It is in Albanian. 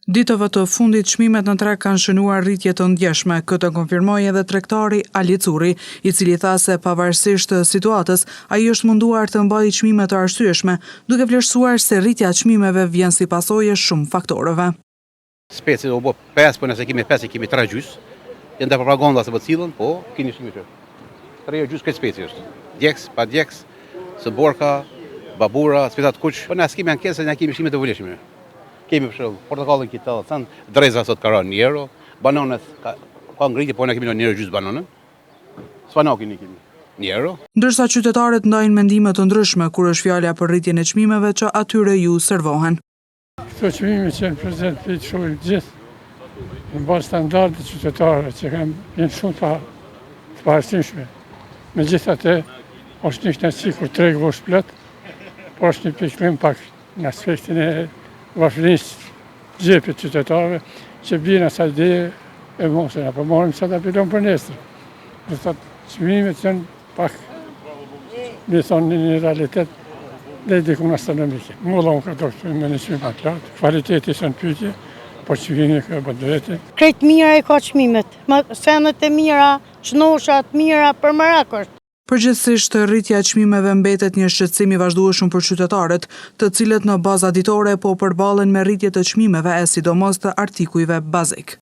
Ditëve të fundit çmimet në treg kanë shënuar rritje të ndjeshme, këtë konfirmoi edhe tregtari Ali Curi, i cili tha se pavarësisht të situatës, ai është munduar të mbajë çmime të arsyeshme, duke vlerësuar se rritja e çmimeve vjen si pasojë shumë faktorëve. Speci u bë 5, po nëse kemi 5 kemi 3 gjys. Janë të propaganda se po cilën, po keni shumë. 3 gjys këtë speci është. Djeks, pa djeks, së borka, babura, specat kuq, po na kemi ankesë, na kemi shime të volishme. Kemi për shembull portokallin këtë thënë, dreza sot ka rënë €1, bananët ka ngritje, po ne kemi në €1 gjys bananën. Spanakin kemi €1. Ndërsa qytetarët ndajnë mendime të ndryshme kur është fjala për rritjen e çmimeve që atyre ju servohen. Këto çmime që janë prezent për të shohim gjithë në bazë standarde qytetare që janë shumë të paarsyeshme. Megjithatë, është një sikur tregu është plot, por është një pikëllim pak në aspektin e vazhdimisë gjepit qytetarëve që bien asaj ideje e mosën apo marrim sa ta pilon për nesër. Do thotë çmimet janë pak me thonë në realitet dhe dikun astronomike. Mulla unë ka doktor me në çmim pak lartë, kvaliteti është në pyetje, po çmimi ka bëdrete. Krejt mira e ka çmimet, senet e mira, çnoshat mira për merakosht. Përgjithsisht, rritja e çmimeve mbetet një shqetësim i vazhdueshëm për qytetarët, të cilët në baza ditore po përballen me rritje të çmimeve e sidomos të artikujve bazik.